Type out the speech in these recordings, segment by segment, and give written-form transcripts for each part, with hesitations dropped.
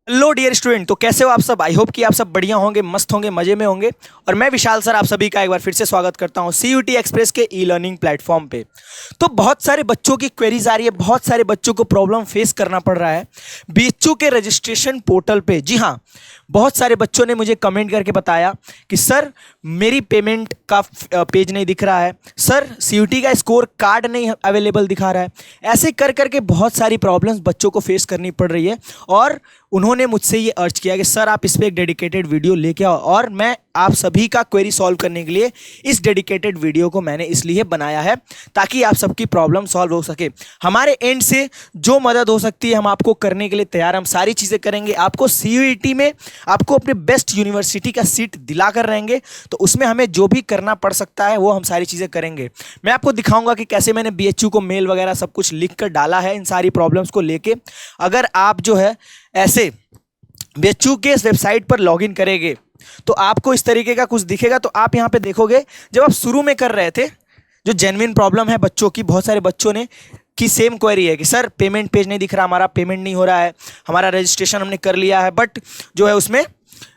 Hello dear student, तो कैसे हो आप सब। आई होप कि आप सब बढ़िया होंगे, मस्त होंगे, मजे में होंगे। और मैं विशाल सर आप सभी का एक बार फिर से स्वागत करता हूं CUT एक्सप्रेस के ई लर्निंग प्लेटफॉर्म पे। तो बहुत सारे बच्चों की क्वेरीज आ रही है, बहुत सारे बच्चों को प्रॉब्लम फेस करना पड़ रहा है बीएचयू के रजिस्ट्रेशन पोर्टल पे। जी हाँ, बहुत सारे बच्चों ने मुझे कमेंट करके बताया कि सर मेरी पेमेंट का पेज नहीं दिख रहा है, सर CUT का स्कोर कार्ड नहीं अवेलेबल दिखा रहा है। ऐसे कर करके बहुत सारी प्रॉब्लम्स बच्चों को फेस करनी पड़ रही है और उन्होंने मुझसे ये अर्ज किया कि सर आप इस पर एक डेडिकेटेड वीडियो लेके आओ। और मैं आप सभी का क्वेरी सॉल्व करने के लिए इस डेडिकेटेड वीडियो को मैंने इसलिए बनाया है ताकि आप सबकी प्रॉब्लम सॉल्व हो सके। हमारे एंड से जो मदद हो सकती है हम आपको करने के लिए तैयार, हम सारी चीज़ें करेंगे। आपको CUT में आपको अपने बेस्ट यूनिवर्सिटी का सीट दिला कर रहेंगे, तो उसमें हमें जो भी करना पड़ सकता है वो हम सारी चीज़ें करेंगे। मैं आपको दिखाऊंगा कि कैसे मैंने BHU को मेल वगैरह सब कुछ लिख कर डाला है इन सारी प्रॉब्लम्स को लेके। अगर आप जो है ऐसे BHU के इस वेबसाइट पर लॉगिन करेंगे तो आपको इस तरीके का कुछ दिखेगा। तो आप यहाँ पे देखोगे, जब आप शुरू में कर रहे थे, जो जेन्युइन प्रॉब्लम है बच्चों की, बहुत सारे बच्चों ने की सेम क्वेरी है कि सर पेमेंट पेज नहीं दिख रहा, हमारा पेमेंट नहीं हो रहा है, हमारा रजिस्ट्रेशन हमने कर लिया है बट जो है उसमें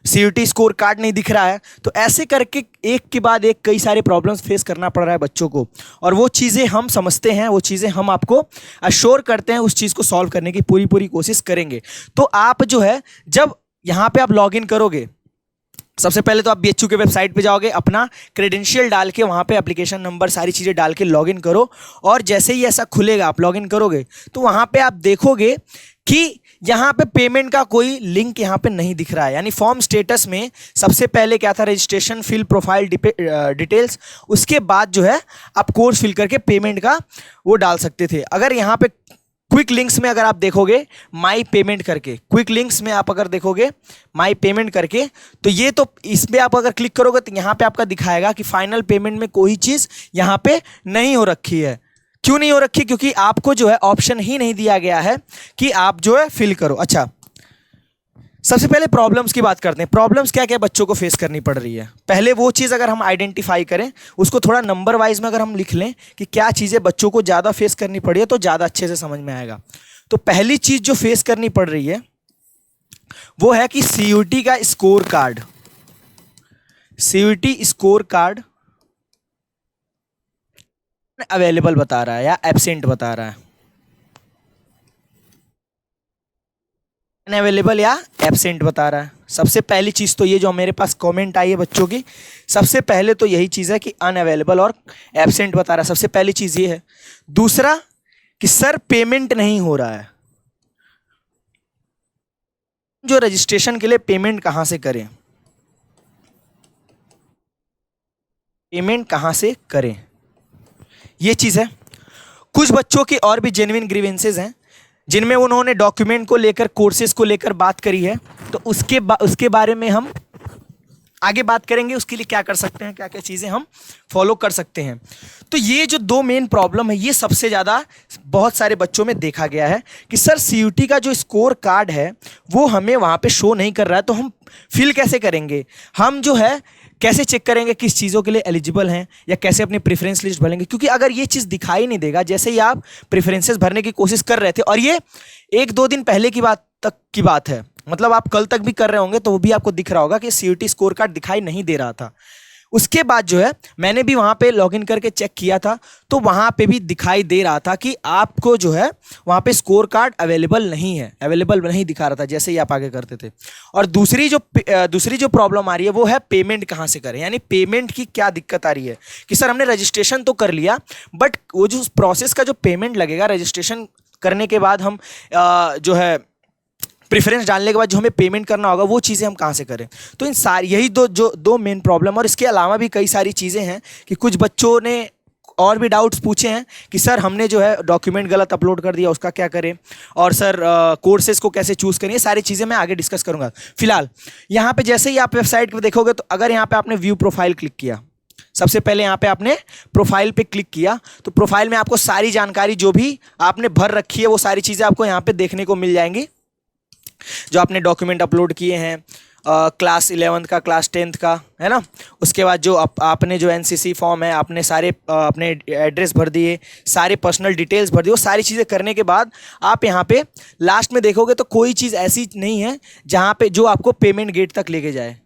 CUT स्कोर कार्ड नहीं दिख रहा है। तो ऐसे करके एक के बाद एक कई सारे प्रॉब्लम्स फेस करना पड़ रहा है बच्चों को, और वो चीज़ें हम समझते हैं, वो चीज़ें हम आपको अश्योर करते हैं, उस चीज़ को सॉल्व करने की पूरी पूरी कोशिश करेंगे। तो आप जो है जब यहाँ पे आप लॉगिन करोगे, सबसे पहले तो आप BHU के वेबसाइट पे जाओगे, अपना क्रेडेंशियल डाल के वहाँ पे एप्लीकेशन नंबर सारी चीज़ें डाल के लॉगिन करो। और जैसे ही ऐसा खुलेगा, आप लॉगिन करोगे तो वहाँ पे आप देखोगे कि यहाँ पे पेमेंट का कोई लिंक यहाँ पे नहीं दिख रहा है। यानी फॉर्म स्टेटस में सबसे पहले क्या था, रजिस्ट्रेशन, फिल प्रोफाइल डिटेल्स, उसके बाद जो है आप कोर्स फिल करके पेमेंट का वो डाल सकते थे। अगर यहाँ पे क्विक लिंक्स में अगर आप देखोगे माई पेमेंट करके, क्विक लिंक्स में आप अगर देखोगे माई पेमेंट करके, तो ये तो इस पर आप अगर क्लिक करोगे तो यहाँ पे आपका दिखाएगा कि फाइनल पेमेंट में कोई चीज़ यहाँ पे नहीं हो रखी है। क्यों नहीं हो रखी? क्योंकि आपको जो है ऑप्शन ही नहीं दिया गया है कि आप जो है फिल करो। अच्छा, सबसे पहले प्रॉब्लम्स की बात करते हैं। प्रॉब्लम्स क्या क्या बच्चों को फेस करनी पड़ रही है, पहले वो चीज़ अगर हम आइडेंटिफाई करें, उसको थोड़ा नंबर वाइज में अगर हम लिख लें कि क्या चीज़ें बच्चों को ज़्यादा फेस करनी पड़ी है, तो ज़्यादा अच्छे से समझ में आएगा। तो पहली चीज़ जो फेस करनी पड़ रही है वो है कि CUT का score card, CUT score card available बता रहा है या एब्सेंट बता रहा है, अवेलेबल या एब्सेंट बता रहा है। सबसे पहली चीज़ तो ये जो मेरे पास कमेंट आई है बच्चों की, सबसे पहले तो यही चीज़ है कि अनअवेलेबल और एब्सेंट बता रहा है। सबसे पहली चीज़ ये है। दूसरा कि सर पेमेंट नहीं हो रहा है, जो रजिस्ट्रेशन के लिए पेमेंट कहाँ से करें, पेमेंट कहाँ से करें, ये चीज़ है। कुछ बच्चों की और भी जेन्युइन ग्रीवेंसेस हैं जिनमें उन्होंने डॉक्यूमेंट को लेकर, कोर्सेज को लेकर बात करी है, तो उसके बारे में हम आगे बात करेंगे। उसके लिए क्या कर सकते हैं, क्या क्या चीज़ें हम फॉलो कर सकते हैं। तो ये जो दो मेन प्रॉब्लम है, ये सबसे ज़्यादा बहुत सारे बच्चों में देखा गया है कि सर CUT का जो स्कोर कार्ड है वो हमें वहाँ पे शो नहीं कर रहा है, तो हम फिल कैसे करेंगे, हम जो है कैसे चेक करेंगे किस चीज़ों के लिए एलिजिबल हैं, या कैसे अपनी प्रेफरेंस लिस्ट भरेंगे। क्योंकि अगर ये चीज़ दिखाई नहीं देगा, जैसे ही आप प्रेफरेंसेस भरने की कोशिश कर रहे थे, और ये 1-2 दिन पहले की बात है, मतलब आप कल तक भी कर रहे होंगे तो वो भी आपको दिख रहा होगा कि CUT स्कोर कार्ड दिखाई नहीं दे रहा था। उसके बाद जो है मैंने भी वहाँ पे लॉगिन करके चेक किया था, तो वहाँ पे भी दिखाई दे रहा था कि आपको जो है वहाँ पे स्कोर कार्ड अवेलेबल नहीं है, अवेलेबल नहीं दिखा रहा था जैसे ही आप आगे करते थे। और दूसरी जो प्रॉब्लम आ रही है वो है पेमेंट कहाँ से करें। यानी पेमेंट की क्या दिक्कत आ रही है कि सर हमने रजिस्ट्रेशन तो कर लिया, बट वो जो प्रोसेस का जो पेमेंट लगेगा, रजिस्ट्रेशन करने के बाद हम जो है प्रेफरेंस डालने के बाद जो हमें पेमेंट करना होगा, वो चीज़ें हम कहाँ से करें। तो इन सारी यही दो मेन प्रॉब्लम, और इसके अलावा भी कई सारी चीज़ें हैं कि कुछ बच्चों ने और भी डाउट्स पूछे हैं कि सर हमने जो है डॉक्यूमेंट गलत अपलोड कर दिया, उसका क्या करें, और सर कोर्सेज को कैसे चूज़ करें। ये सारी चीज़ें मैं आगे डिस्कस करूँगा। फिलहाल यहाँ पे जैसे ही आप वेबसाइट पर देखोगे, तो अगर यहाँ पर आपने व्यू प्रोफाइल क्लिक किया, सबसे पहले यहाँ पे आपने प्रोफाइल पे क्लिक किया, तो प्रोफाइल में आपको सारी जानकारी जो भी आपने भर रखी है वो सारी चीज़ें आपको यहाँ पे देखने को मिल जाएंगी, जो आपने डॉक्यूमेंट अपलोड किए हैं क्लास 11th का, क्लास 10th का, है ना। उसके बाद जो आपने जो एनसीसी फॉर्म है, आपने सारे अपने एड्रेस भर दिए, सारे पर्सनल डिटेल्स भर दिए, वो सारी चीज़ें करने के बाद आप यहाँ पे लास्ट में देखोगे तो कोई चीज़ ऐसी नहीं है जहाँ पे जो आपको पेमेंट गेट तक लेके जाए,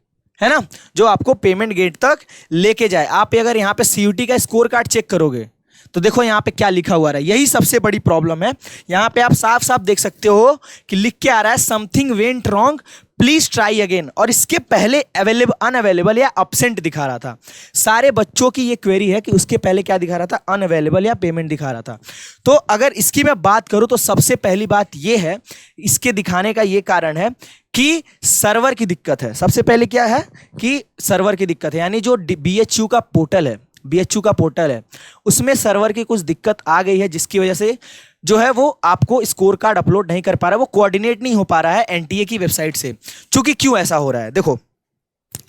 है ना, जो आपको पेमेंट गेट तक लेके जाए। आप अगर यहाँ पे सीयूटी का स्कोर कार्ड चेक करोगे तो देखो यहाँ पे क्या लिखा हुआ है, यही सबसे बड़ी प्रॉब्लम है। यहाँ पे आप साफ साफ देख सकते हो कि लिख के आ रहा है something went wrong, please try again, और इसके पहले अनअवेलेबल या अब्सेंट दिखा रहा था। सारे बच्चों की ये क्वेरी है कि उसके पहले क्या दिखा रहा था, अनअवेलेबल या पेमेंट दिखा रहा था। तो अगर इसकी मैं बात करूं तो सबसे पहली बात ये है, इसके दिखाने का ये कारण है कि सर्वर की दिक्कत है। सबसे पहले क्या है कि सर्वर की दिक्कत है, यानी जो बीएचयू का पोर्टल है, बीएचयू का पोर्टल है, उसमें सर्वर की कुछ दिक्कत आ गई है, जिसकी वजह से जो है वो आपको स्कोर कार्ड अपलोड नहीं कर पा रहा है, वो कोऑर्डिनेट नहीं हो पा रहा है एनटीए की वेबसाइट से। क्योंकि क्यों ऐसा हो रहा है, देखो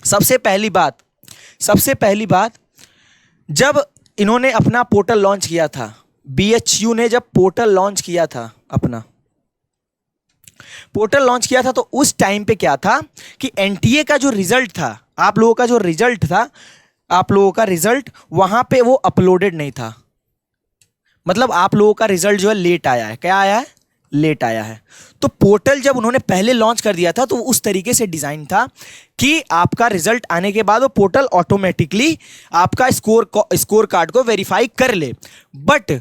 सबसे पहली बात, जब इन्होंने अपना पोर्टल लॉन्च किया था, बीएचयू ने जब पोर्टल लॉन्च किया था, अपना पोर्टल लॉन्च किया था, तो उस टाइम पे क्या था कि एनटीए का जो रिजल्ट था, आप लोगों का जो रिजल्ट था, आप लोगों का रिजल्ट वहां पे वो अपलोडेड नहीं था। मतलब आप लोगों का रिजल्ट जो है लेट आया है। क्या आया है, लेट आया है। तो पोर्टल जब उन्होंने पहले लॉन्च कर दिया था तो उस तरीके से डिजाइन था कि आपका रिजल्ट आने के बाद वो पोर्टल ऑटोमेटिकली आपका स्कोर कार्ड को वेरीफाई कर ले। बट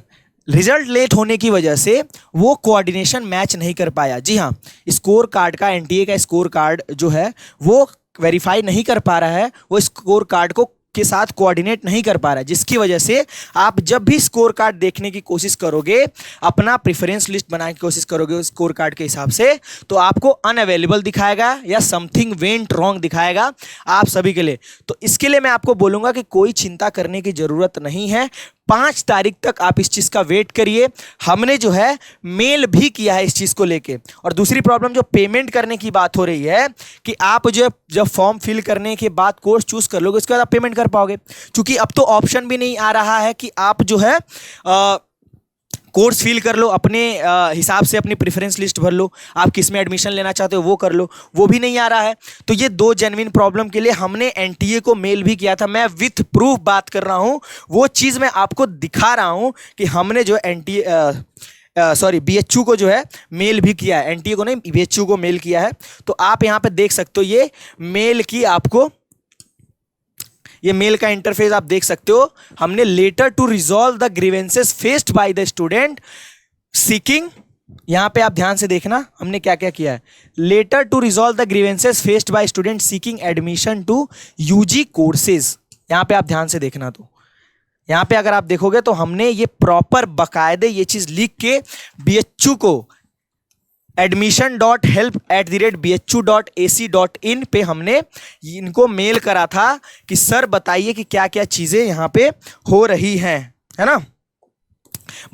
रिजल्ट लेट होने की वजह से वो कोऑर्डिनेशन मैच नहीं कर पाया। जी हाँ, स्कोर कार्ड का, एनटीए का स्कोर कार्ड जो है वो वेरीफाई नहीं कर पा रहा है, वो स्कोर कार्ड को के साथ कोऑर्डिनेट नहीं कर पा रहा है, जिसकी वजह से आप जब भी स्कोर कार्ड देखने की कोशिश करोगे, अपना प्रेफरेंस लिस्ट बनाने की कोशिश करोगे उस स्कोर कार्ड के हिसाब से, तो आपको अनअवेलेबल दिखाएगा या समथिंग वेंट रॉन्ग दिखाएगा आप सभी के लिए। तो इसके लिए मैं आपको बोलूंगा कि कोई चिंता करने की जरूरत नहीं है। 5 तारीख तक आप इस चीज़ का वेट करिए। हमने जो है मेल भी किया है इस चीज़ को लेके। और दूसरी प्रॉब्लम जो पेमेंट करने की बात हो रही है कि आप जो जब फॉर्म फिल करने के बाद कोर्स चूज कर लोगे, उसके बाद आप पेमेंट कर पाओगे, क्योंकि अब तो ऑप्शन भी नहीं आ रहा है कि आप जो है कोर्स फिल कर लो, अपने हिसाब से अपनी प्रेफरेंस लिस्ट भर लो, आप किस में एडमिशन लेना चाहते हो वो कर लो, वो भी नहीं आ रहा है। तो ये 2 जेन्युइन प्रॉब्लम के लिए हमने एनटीए को मेल भी किया था। मैं विथ प्रूफ बात कर रहा हूँ, वो चीज़ मैं आपको दिखा रहा हूँ कि हमने जो एनटीए बीएचयू को जो है मेल भी किया है, एनटीए को नहीं बीएचयू को मेल किया है। तो आप यहाँ पे देख सकते हो ये मेल की आपको, ये मेल का इंटरफेस आप देख सकते हो। हमने letter to resolve the grievances faced by the student seeking, यहां पे आप ध्यान से देखना हमने क्या क्या किया है। Letter to resolve the grievances faced by student seeking admission to UG courses, यहां पे आप ध्यान से देखना। तो यहां पे अगर आप देखोगे तो हमने ये प्रॉपर बकायदे ये चीज लिख के बीएचयू को admission.help@bhu.ac.in पे हमने इनको मेल करा था कि सर बताइए कि क्या क्या चीज़ें यहाँ पे हो रही हैं, है ना,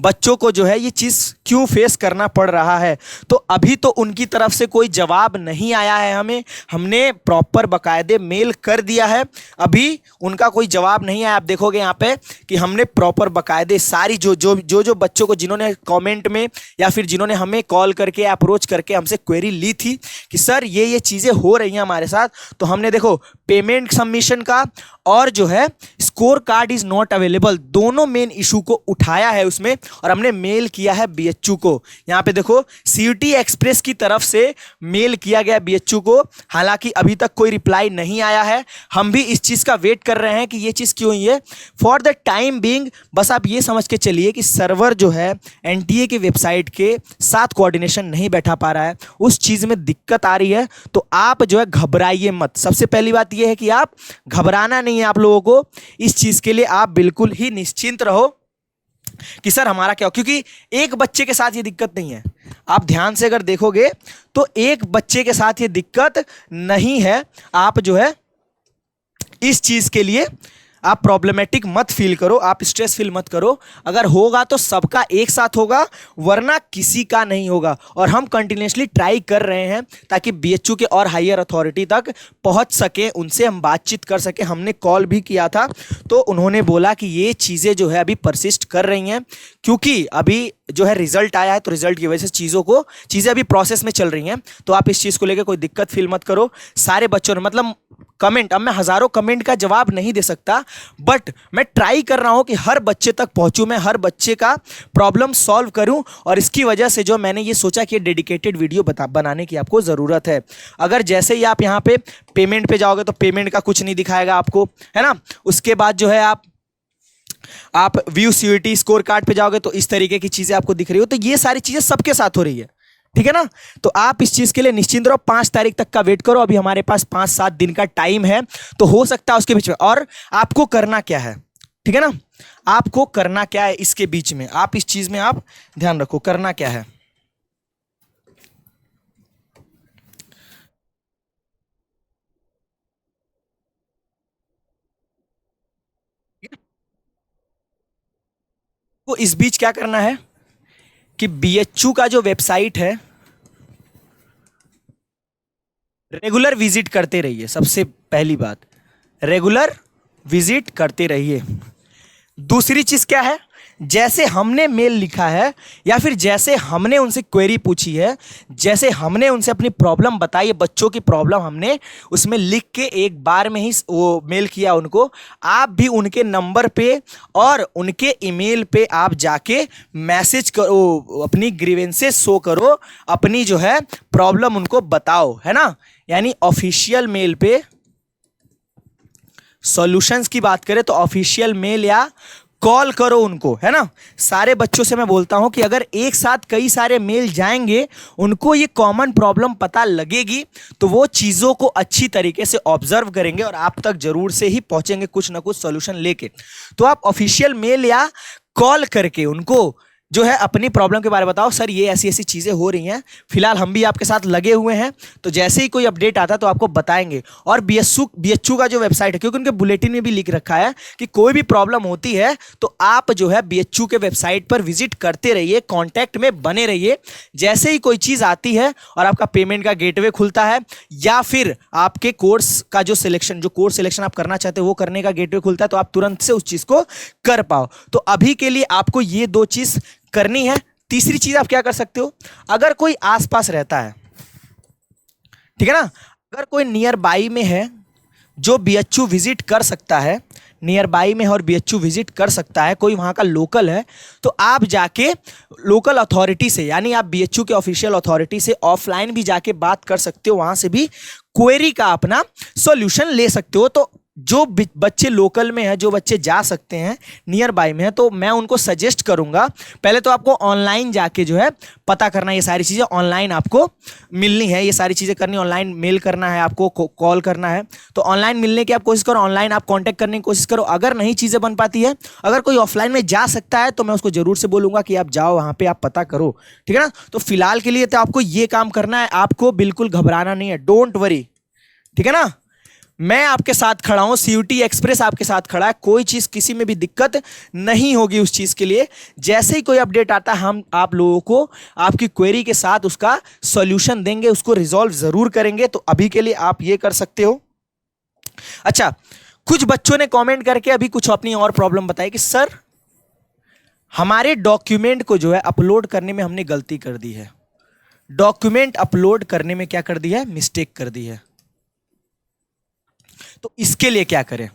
बच्चों को जो है ये चीज़ क्यों फेस करना पड़ रहा है। तो अभी तो उनकी तरफ से कोई जवाब नहीं आया है हमें, हमने प्रॉपर बकायदे मेल कर दिया है, अभी उनका कोई जवाब नहीं आया। आप देखोगे यहाँ पे कि हमने प्रॉपर बकायदे सारी जो बच्चों को जिन्होंने कमेंट में या फिर जिन्होंने हमें कॉल करके अप्रोच करके हमसे क्वेरी ली थी कि सर ये चीज़ें हो रही हैं हमारे साथ, तो हमने देखो पेमेंट सबमिशन का और जो है score card is not available, दोनों मेन इशू को उठाया है उसमें, और हमने मेल किया है बीएचयू को। यहाँ पे देखो सीयूटी एक्सप्रेस की तरफ से मेल किया गया बीएचयू को, हालांकि अभी तक कोई रिप्लाई नहीं आया है। हम भी इस चीज़ का वेट कर रहे हैं कि ये चीज़ क्यों हुई है। फॉर द टाइम बीइंग बस आप ये समझ के चलिए कि सर्वर जो है एनटीए की वेबसाइट के साथ कोऑर्डिनेशन नहीं बैठा पा रहा है, उस चीज़ में दिक्कत आ रही है। तो आप जो है घबराइए मत। सबसे पहली बात यह है कि आप घबराना नहीं है आप लोगों को, इस चीज़ के लिए आप बिल्कुल ही निश्चिंत रहो कि सर हमारा क्या हो, क्योंकि एक बच्चे के साथ ये दिक्कत नहीं है। आप ध्यान से अगर देखोगे तो एक बच्चे के साथ ये दिक्कत नहीं है। आप जो है इस चीज़ के लिए आप प्रॉब्लमेटिक मत फील करो, आप स्ट्रेस फील मत करो। अगर होगा तो सबका एक साथ होगा, वरना किसी का नहीं होगा। और हम कंटिन्यूसली ट्राई कर रहे हैं ताकि बीएचयू के और हायर अथॉरिटी तक पहुंच सके, उनसे हम बातचीत कर सके। हमने कॉल भी किया था तो उन्होंने बोला कि ये चीज़ें जो है अभी परसिस्ट कर रही हैं, क्योंकि अभी जो है रिजल्ट आया है, तो रिजल्ट की वजह से चीज़ें अभी प्रोसेस में चल रही हैं, तो आप इस चीज़ को लेकर कोई दिक्कत फील मत करो। सारे बच्चों ने मतलब कमेंट, अब मैं हज़ारों कमेंट का जवाब नहीं दे सकता, बट मैं ट्राई कर रहा हूं कि हर बच्चे तक पहुंचूं, मैं हर बच्चे का प्रॉब्लम सॉल्व करूं, और इसकी वजह से जो मैंने ये सोचा कि डेडिकेटेड वीडियो बनाने की आपको ज़रूरत है। अगर जैसे ही आप यहाँ पे पेमेंट पे जाओगे तो पेमेंट का कुछ नहीं दिखाएगा आपको, है ना। उसके बाद जो है आप व्यू सीयूईटी स्कोर कार्ड पे जाओगे तो इस तरीके की चीज़ें आपको दिख रही हो। तो ये सारी चीज़ें सबके साथ हो रही है, ठीक है ना। तो आप इस चीज के लिए निश्चिंत रहो, 5 तारीख तक का वेट करो। अभी हमारे पास 5-7 दिन का टाइम है, तो हो सकता है उसके बीच में। और आपको करना क्या है, ठीक है ना, आपको करना क्या है इसके बीच में, आप इस चीज में आप ध्यान रखो, करना क्या है। तो इस बीच क्या करना है कि बीएचयू का जो वेबसाइट है रेगुलर विजिट करते रहिए। सबसे पहली बात, रेगुलर विजिट करते रहिए। दूसरी चीज क्या है, जैसे हमने मेल लिखा है या फिर जैसे हमने उनसे क्वेरी पूछी है, जैसे हमने उनसे अपनी प्रॉब्लम बताई है, बच्चों की प्रॉब्लम हमने उसमें लिख के एक बार में ही वो मेल किया उनको, आप भी उनके नंबर पे और उनके ईमेल पे आप जाके मैसेज करो, अपनी ग्रीवेंसेस शो करो, अपनी जो है प्रॉब्लम उनको बताओ, है ना। यानी ऑफिशियल मेल पे सॉल्यूशंस की बात करें तो ऑफिशियल मेल या कॉल करो उनको, है ना। सारे बच्चों से मैं बोलता हूं कि अगर एक साथ कई सारे मेल जाएंगे, उनको ये कॉमन प्रॉब्लम पता लगेगी, तो वो चीज़ों को अच्छी तरीके से ऑब्जर्व करेंगे और आप तक जरूर से ही पहुंचेंगे कुछ ना कुछ सॉल्यूशन लेके। तो आप ऑफिशियल मेल या कॉल करके उनको जो है अपनी प्रॉब्लम के बारे में बताओ, सर ये ऐसी ऐसी चीज़ें हो रही हैं, फिलहाल हम भी आपके साथ लगे हुए हैं, तो जैसे ही कोई अपडेट आता है तो आपको बताएंगे। और बीएचयू का जो वेबसाइट है, क्योंकि उनके बुलेटिन में भी लिख रखा है कि कोई भी प्रॉब्लम होती है तो आप जो है बीएचयू के वेबसाइट पर विजिट करते रहिए, कॉन्टैक्ट में बने रहिए। जैसे ही कोई चीज़ आती है और आपका पेमेंट का गेटवे खुलता है या फिर आपके कोर्स का जो कोर्स सिलेक्शन आप करना चाहते हो वो करने का गेटवे खुलता है, तो आप तुरंत से उस चीज़ को कर पाओ। तो अभी के लिए आपको ये 2 चीज़ करनी है। तीसरी चीज आप क्या कर सकते हो, अगर कोई आसपास रहता है, ठीक है ना, अगर कोई नियर बाई में है जो बीएचयू विजिट कर सकता है, नियर बाई में है और बीएचयू विजिट कर सकता है, कोई वहाँ का लोकल है, तो आप जाके लोकल अथॉरिटी से, यानी आप बीएचयू के ऑफिशियल अथॉरिटी से ऑफलाइन भी जाके बात कर सकते हो, वहाँ से भी क्वेरी का अपना सॉल्यूशन ले सकते हो। तो जो बच्चे लोकल में है, जो बच्चे जा सकते हैं, नियर बाय में है, तो मैं उनको सजेस्ट करूंगा पहले तो आपको ऑनलाइन जाके जो है पता करना, ये सारी चीज़ें ऑनलाइन आपको मिलनी है, ये सारी चीज़ें करनी, ऑनलाइन मेल करना है आपको, कॉल करना है। तो ऑनलाइन मिलने की आप कोशिश करो, ऑनलाइन आप कांटेक्ट करने की कोशिश करो। अगर नहीं चीज़ें बन पाती है, अगर कोई ऑफलाइन में जा सकता है तो मैं उसको जरूर से बोलूँगा कि आप जाओ वहाँ पर, आप पता करो, ठीक है ना। तो फिलहाल के लिए तो आपको ये काम करना है, आपको बिल्कुल घबराना नहीं है, डोंट वरी, ठीक है ना। मैं आपके साथ खड़ा हूं, सीयूटी एक्सप्रेस आपके साथ खड़ा है, कोई चीज़ किसी में भी दिक्कत नहीं होगी उस चीज़ के लिए। जैसे ही कोई अपडेट आता है हम आप लोगों को आपकी क्वेरी के साथ उसका सॉल्यूशन देंगे, उसको रिजॉल्व ज़रूर करेंगे। तो अभी के लिए आप ये कर सकते हो। अच्छा, कुछ बच्चों ने कॉमेंट करके अभी कुछ अपनी और प्रॉब्लम बताई कि सर हमारे डॉक्यूमेंट को जो है अपलोड करने में हमने गलती कर दी है, डॉक्यूमेंट अपलोड करने में क्या कर दी है, मिस्टेक कर दी है। तो इसके लिए क्या करें,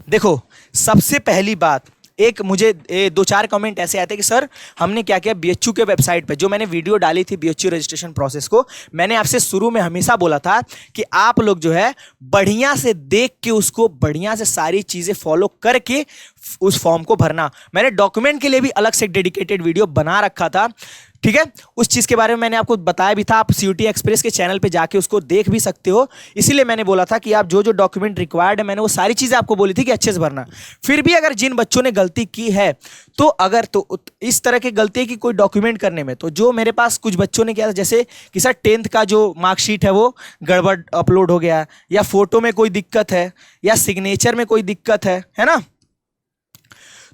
देखो सबसे पहली बात, एक मुझे 2-4 कमेंट ऐसे आते हैं कि सर हमने क्या किया, बीएचयू के वेबसाइट पे जो मैंने वीडियो डाली थी बीएचयू रजिस्ट्रेशन प्रोसेस को, मैंने आपसे शुरू में हमेशा बोला था कि आप लोग जो है बढ़िया से देख के उसको बढ़िया से सारी चीज़ें फॉलो करके उस फॉर्म को भरना। मैंने डॉक्यूमेंट के लिए भी अलग से डेडिकेटेड वीडियो बना रखा था, ठीक है, उस चीज़ के बारे में मैंने आपको बताया भी था, आप सीयूटी एक्सप्रेस के चैनल पे जाके उसको देख भी सकते हो। इसीलिए मैंने बोला था कि आप जो जो डॉक्यूमेंट रिक्वायर्ड है, मैंने वो सारी चीज़ें आपको बोली थी कि अच्छे से भरना। फिर भी अगर जिन बच्चों ने गलती की है, तो अगर तो इस तरह की गलती है कि कोई डॉक्यूमेंट करने में, तो जो मेरे पास कुछ बच्चों ने किया था, जैसे कि सर 10th का जो मार्कशीट है वो गड़बड़ अपलोड हो गया, या फोटो में कोई दिक्कत है, या सिग्नेचर में कोई दिक्कत है ना,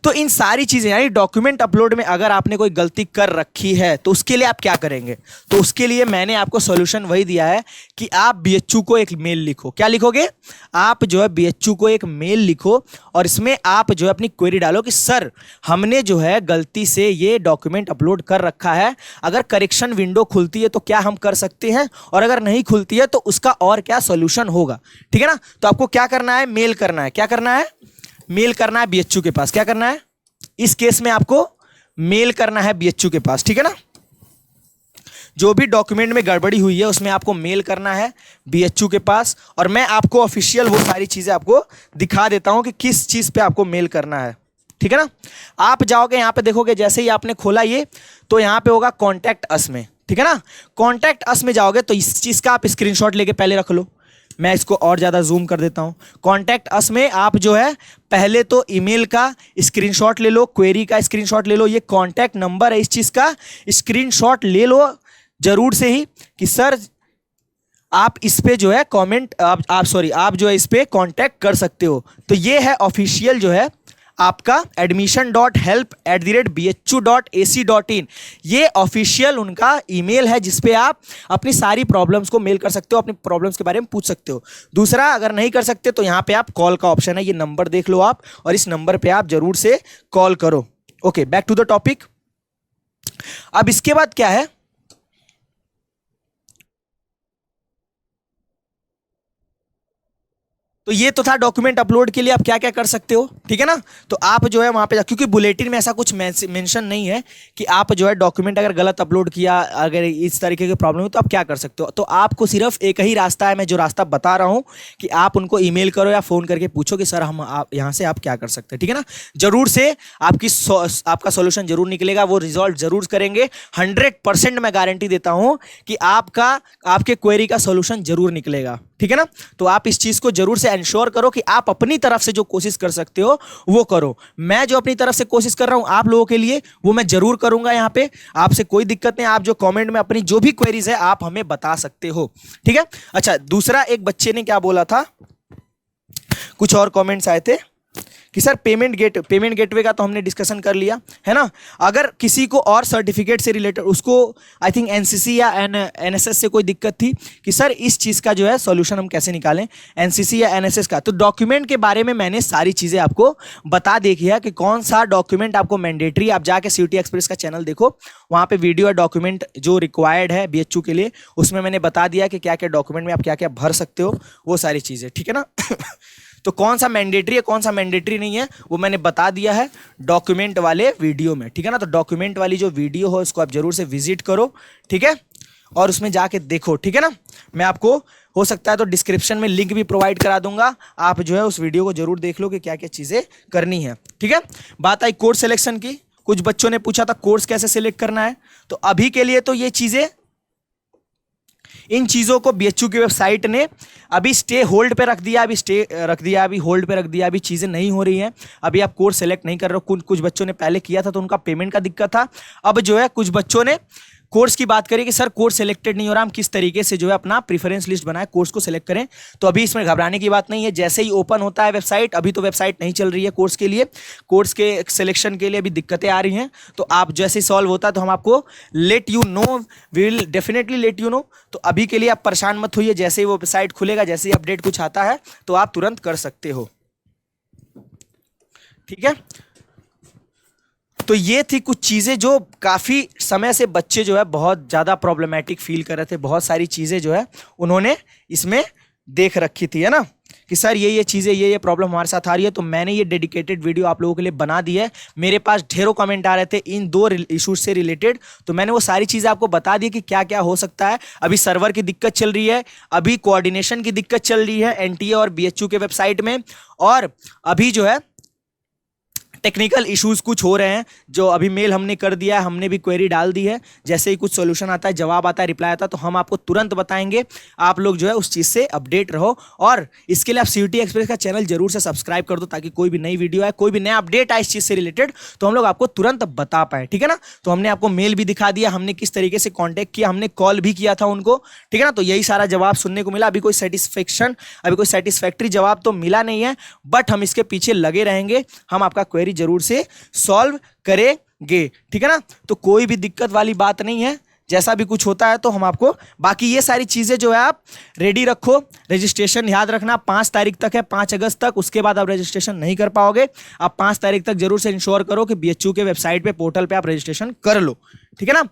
तो इन सारी चीजें यानी डॉक्यूमेंट अपलोड में अगर आपने कोई गलती कर रखी है तो उसके लिए आप क्या करेंगे? तो उसके लिए मैंने आपको सॉल्यूशन वही दिया है कि आप बीएचयू को एक मेल लिखो। क्या लिखोगे? आप जो है बीएचयू को एक मेल लिखो और इसमें आप जो है अपनी क्वेरी डालो कि सर हमने जो है गलती से ये डॉक्यूमेंट अपलोड कर रखा है, अगर करेक्शन विंडो खुलती है तो क्या हम कर सकते हैं, और अगर नहीं खुलती है तो उसका और क्या सॉल्यूशन होगा। ठीक है ना? तो आपको क्या करना है? मेल करना है। क्या करना है? मेल करना है बीएचयू के पास। क्या करना है? इस केस में आपको मेल करना है बीएचयू के पास। ठीक है ना? जो भी डॉक्यूमेंट में गड़बड़ी हुई है उसमें आपको मेल करना है बीएचयू के पास, और मैं आपको ऑफिशियल वो सारी चीजें आपको दिखा देता हूं कि किस चीज पे आपको मेल करना है। ठीक है ना? आप जाओगे यहां पे, देखोगे जैसे ही आपने खोला ये, तो यहां पे होगा कॉन्टैक्ट अस में। ठीक है ना? कॉन्टैक्ट अस में जाओगे तो इस चीज का आप स्क्रीनशॉट लेके पहले रख लो। मैं इसको और ज़्यादा जूम कर देता हूँ। कॉन्टैक्ट अस में आप जो है पहले तो ईमेल का स्क्रीनशॉट ले लो, क्वेरी का स्क्रीनशॉट ले लो, ये कॉन्टैक्ट नंबर है, इस चीज़ का स्क्रीनशॉट ले लो जरूर से ही कि सर आप इस पे जो है कमेंट आप जो है इस पे कांटेक्ट कर सकते हो। तो ये है ऑफिशियल जो है आपका admission.help@bhu.ac.in, ये ऑफिशियल उनका ईमेल है जिसपे आप अपनी सारी प्रॉब्लम्स को मेल कर सकते हो, अपनी प्रॉब्लम्स के बारे में पूछ सकते हो। दूसरा, अगर नहीं कर सकते तो यहाँ पे आप कॉल का ऑप्शन है, ये नंबर देख लो आप, और इस नंबर पे आप जरूर से कॉल करो। Okay, back to the topic. अब इसके बाद क्या है, तो ये तो था डॉक्यूमेंट अपलोड के लिए आप क्या क्या कर सकते हो। ठीक है ना? तो आप जो है वहां पे क्योंकि बुलेटिन में ऐसा कुछ मेंशन नहीं है कि आप जो है डॉक्यूमेंट अगर गलत अपलोड किया, अगर इस तरीके की प्रॉब्लम हो तो आप क्या कर सकते हो। तो आपको सिर्फ एक ही रास्ता है, मैं जो रास्ता बता रहा हूं, कि आप उनको ईमेल करो या फोन करके पूछो कि सर हम यहाँ से आप क्या कर सकते हैं। ठीक है ना? जरूर से आपका सोल्यूशन जरूर निकलेगा, वो रिजॉल्व जरूर करेंगे। 100% मैं गारंटी देता हूं कि आपके क्वेरी का सोल्यूशन जरूर निकलेगा। ठीक है ना? तो आप इस चीज को जरूर से इंश्योर करो कि आप अपनी तरफ से जो कोशिश कर सकते हो वो करो। मैं जो अपनी तरफ से कोशिश कर रहा हूं आप लोगों के लिए वो मैं जरूर करूंगा। यहां पे आपसे कोई दिक्कत नहीं, आप जो कमेंट में अपनी जो भी क्वेरीज है आप हमें बता सकते हो। ठीक है? अच्छा, दूसरा एक बच्चे ने क्या बोला था, कुछ और कमेंट्स आए थे कि सर पेमेंट गेटवे का तो हमने डिस्कशन कर लिया है ना। अगर किसी को और सर्टिफिकेट से रिलेटेड, उसको आई थिंक एनसीसी या एनएसएस से कोई दिक्कत थी कि सर इस चीज़ का जो है सॉल्यूशन हम कैसे निकालें, एनसीसी या एनएसएस का, तो डॉक्यूमेंट के बारे में मैंने सारी चीज़ें आपको बता देखी है कि कौन सा डॉक्यूमेंट आपको मैंडेटरी। आप जाके सीयूटी एक्सप्रेस का चैनल देखो, वहाँ पे वीडियो या डॉक्यूमेंट जो रिक्वायर्ड है बीएचयू के लिए, उसमें मैंने बता दिया कि क्या क्या डॉक्यूमेंट में आप क्या क्या भर सकते हो, वो सारी चीज़ें। ठीक है ना? तो कौन सा मैंडेटरी है कौन सा मैंडेटरी नहीं है वो मैंने बता दिया है डॉक्यूमेंट वाले वीडियो में। ठीक है ना? तो डॉक्यूमेंट वाली जो वीडियो हो उसको आप जरूर से विजिट करो। ठीक है? और उसमें जाके देखो। ठीक है ना? मैं आपको हो सकता है तो डिस्क्रिप्शन में लिंक भी प्रोवाइड करा दूंगा, आप जो है उस वीडियो को जरूर देख लो कि क्या क्या चीजें करनी है। ठीक है? बात आई कोर्स सिलेक्शन की, कुछ बच्चों ने पूछा था कोर्स कैसे सिलेक्ट करना है। तो अभी के लिए तो ये चीजें, इन चीज़ों को बीएचयू की वेबसाइट ने अभी स्टे होल्ड पे रख दिया, अभी होल्ड पे रख दिया, अभी चीज़ें नहीं हो रही हैं, अभी आप कोर्स सेलेक्ट नहीं कर रहे हो। कुछ बच्चों ने पहले किया था तो उनका पेमेंट का दिक्कत था। अब जो है कुछ बच्चों ने कोर्स की बात करिए कि सर कोर्स सेलेक्टेड नहीं हो रहा, हम किस तरीके से जो है अपना प्रीफरेंस लिस्ट बनाए, कोर्स को सेलेक्ट करें। तो अभी इसमें घबराने की बात नहीं है, जैसे ही ओपन होता है वेबसाइट, अभी तो वेबसाइट नहीं चल रही है कोर्स के लिए, कोर्स के सिलेक्शन के लिए अभी दिक्कतें आ रही हैं। तो आप जैसे ही सॉल्व होता है तो हम आपको let you know, we will definitely let you know. तो अभी के लिए आप परेशान मत होइए, जैसे ही वो वेबसाइट खुलेगा, जैसे ही अपडेट कुछ आता है तो आप तुरंत कर सकते हो। ठीक है? तो ये थी कुछ चीज़ें जो काफ़ी समय से बच्चे जो है बहुत ज़्यादा प्रॉब्लमेटिक फील कर रहे थे, बहुत सारी चीज़ें जो है उन्होंने इसमें देख रखी थी, है ना, कि सर ये चीज़ें ये प्रॉब्लम हमारे साथ आ रही है। तो मैंने ये डेडिकेटेड वीडियो आप लोगों के लिए बना दी है। मेरे पास ढेरों कमेंट आ रहे थे इन 2 इशूज से रिलेटेड, तो मैंने वो सारी चीज़ें आपको बता दी कि क्या क्या हो सकता है। अभी सर्वर की दिक्कत चल रही है, अभी कोऑर्डिनेशन की दिक्कत चल रही है एनटीए और बीएचयू के वेबसाइट में, और अभी जो है टेक्निकल इश्यूज कुछ हो रहे हैं, जो अभी मेल हमने कर दिया है, हमने भी क्वेरी डाल दी है। जैसे ही कुछ सॉल्यूशन आता है, जवाब आता है, रिप्लाई आता है, तो हम आपको तुरंत बताएंगे। आप लोग जो है उस चीज़ से अपडेट रहो, और इसके लिए आप सीयूटी एक्सप्रेस का चैनल जरूर से सब्सक्राइब कर दो, ताकि कोई भी नई वीडियो आए, कोई भी नया अपडेट आए इस चीज़ से रिलेटेड, तो हम लोग आपको तुरंत बता पाए। ठीक है ना? तो हमने आपको मेल भी दिखा दिया, हमने किस तरीके से कॉन्टैक्ट किया, हमने कॉल भी किया था उनको। ठीक है ना? तो यही सारा जवाब सुनने को मिला। अभी कोई सेटिस्फैक्ट्री जवाब तो मिला नहीं है, बट हम इसके पीछे लगे रहेंगे, हम आपका क्वेरी क्वेरी जरूर से सॉल्व करेंगे, ठीक है ना। तो कोई भी दिक्कत वाली बात नहीं है, जैसा भी कुछ होता है तो हम आपको, बाकी ये सारी चीज़ें जो है आप रेडी रखो। रजिस्ट्रेशन याद रखना 5 तारीख तक है, 5 अगस्त तक, उसके बाद आप रजिस्ट्रेशन नहीं कर पाओगे। आप 5 तारीख तक जरूर से इंश्योर करो कि बीएचयू के वेबसाइट पे, पोर्टल पे आप रजिस्ट्रेशन कर लो, ठीक है ना।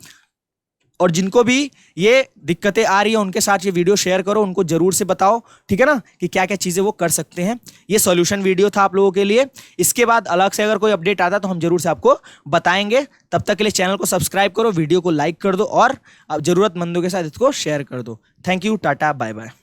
और जिनको भी ये दिक्कतें आ रही है उनके साथ ये वीडियो शेयर करो, उनको जरूर से बताओ, ठीक है ना, कि क्या क्या चीज़ें वो कर सकते हैं। ये सॉल्यूशन वीडियो था आप लोगों के लिए। इसके बाद अलग से अगर कोई अपडेट आता है तो हम जरूर से आपको बताएंगे। तब तक के लिए चैनल को सब्सक्राइब करो, वीडियो को लाइक कर दो और जरूरतमंदों के साथ इसको शेयर कर दो। Thank you, tata, bye bye.